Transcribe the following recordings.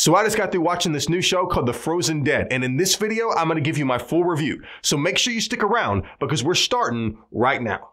So I just got through watching this new show called The Frozen Dead, and in this video, I'm going to give you my full review. So make sure you stick around because we're starting right now.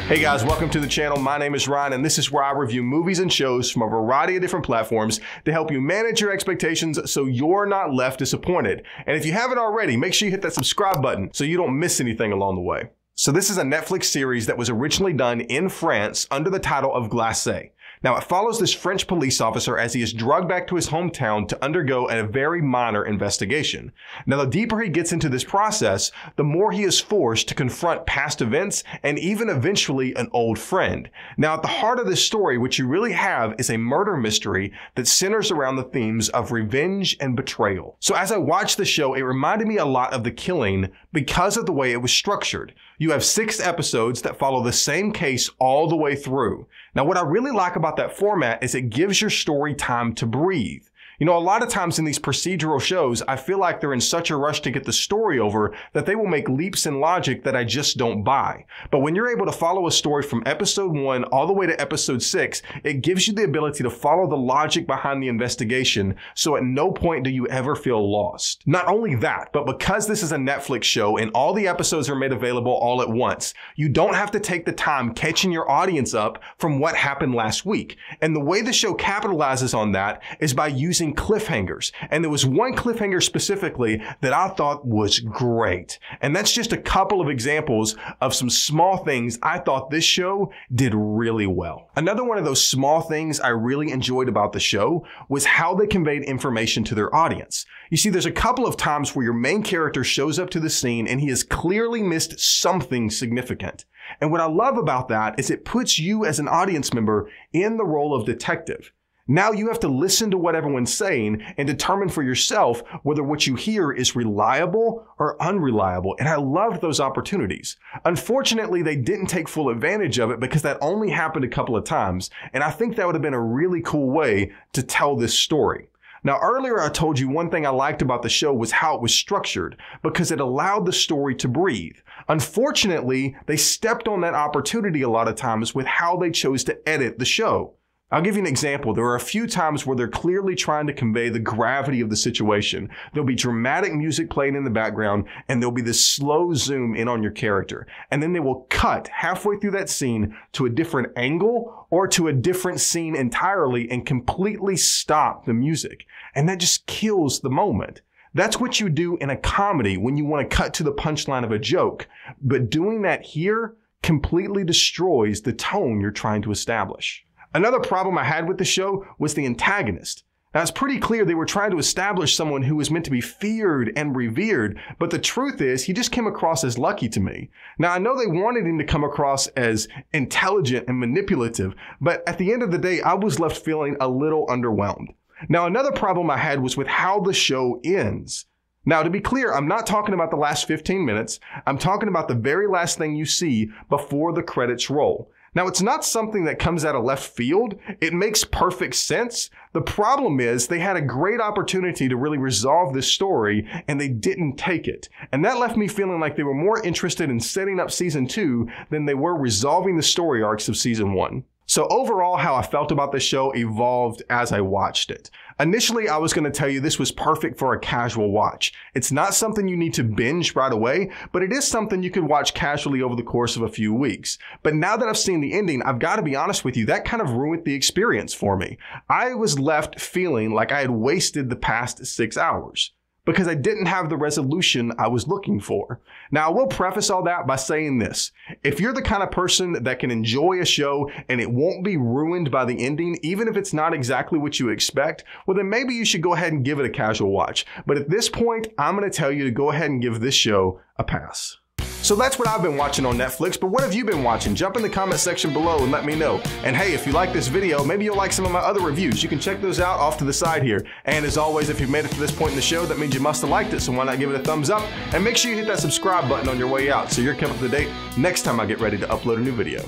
Hey guys, welcome to the channel. My name is Ryan, and this is where I review movies and shows from a variety of different platforms to help you manage your expectations so you're not left disappointed. And if you haven't already, make sure you hit that subscribe button so you don't miss anything along the way. So this is a Netflix series that was originally done in France under the title of Glace. Now, it follows this French police officer as he is drugged back to his hometown to undergo a very minor investigation. Now, the deeper he gets into this process, the more he is forced to confront past events and even eventually an old friend. Now, at the heart of this story, what you really have is a murder mystery that centers around the themes of revenge and betrayal. So as I watched the show, it reminded me a lot of The Killing because of the way it was structured. You have 6 episodes that follow the same case all the way through. Now, what I really like about that format is it gives your story time to breathe. You know, a lot of times in these procedural shows, I feel like they're in such a rush to get the story over that they will make leaps in logic that I just don't buy. But when you're able to follow a story from episode 1 all the way to episode 6, it gives you the ability to follow the logic behind the investigation, so at no point do you ever feel lost. Not only that, but because this is a Netflix show and all the episodes are made available all at once, you don't have to take the time catching your audience up from what happened last week. And the way the show capitalizes on that is by using cliffhangers. And there was one cliffhanger specifically that I thought was great. And that's just a couple of examples of some small things I thought this show did really well. Another one of those small things I really enjoyed about the show was how they conveyed information to their audience. You see, there's a couple of times where your main character shows up to the scene and he has clearly missed something significant. And what I love about that is it puts you as an audience member in the role of detective. Now you have to listen to what everyone's saying and determine for yourself whether what you hear is reliable or unreliable. And I loved those opportunities. Unfortunately, they didn't take full advantage of it because that only happened a couple of times. And I think that would have been a really cool way to tell this story. Now, earlier I told you one thing I liked about the show was how it was structured because it allowed the story to breathe. Unfortunately, they stepped on that opportunity a lot of times with how they chose to edit the show. I'll give you an example. There are a few times where they're clearly trying to convey the gravity of the situation. There'll be dramatic music playing in the background, and there'll be this slow zoom in on your character. And then they will cut halfway through that scene to a different angle or to a different scene entirely and completely stop the music. And that just kills the moment. That's what you do in a comedy when you want to cut to the punchline of a joke. But doing that here completely destroys the tone you're trying to establish. Another problem I had with the show was the antagonist. Now, it's pretty clear they were trying to establish someone who was meant to be feared and revered, but the truth is he just came across as lucky to me. Now, I know they wanted him to come across as intelligent and manipulative, but at the end of the day, I was left feeling a little underwhelmed. Now, another problem I had was with how the show ends. Now, to be clear, I'm not talking about the last 15 minutes. I'm talking about the very last thing you see before the credits roll. Now, it's not something that comes out of left field. It makes perfect sense. The problem is they had a great opportunity to really resolve this story and they didn't take it. And that left me feeling like they were more interested in setting up season 2 than they were resolving the story arcs of season 1. So overall, how I felt about this show evolved as I watched it. Initially, I was going to tell you this was perfect for a casual watch. It's not something you need to binge right away, but it is something you could watch casually over the course of a few weeks. But now that I've seen the ending, I've got to be honest with you, that kind of ruined the experience for me. I was left feeling like I had wasted the past 6 hours. Because I didn't have the resolution I was looking for. Now, I will preface all that by saying this. If you're the kind of person that can enjoy a show and it won't be ruined by the ending, even if it's not exactly what you expect, well, then maybe you should go ahead and give it a casual watch. But at this point, I'm going to tell you to go ahead and give this show a pass. So that's what I've been watching on Netflix, but what have you been watching? Jump in the comment section below and let me know. And hey, if you like this video, maybe you'll like some of my other reviews. You can check those out off to the side here. And as always, if you've made it to this point in the show, that means you must have liked it, so why not give it a thumbs up? And make sure you hit that subscribe button on your way out so you're kept up to date next time I get ready to upload a new video.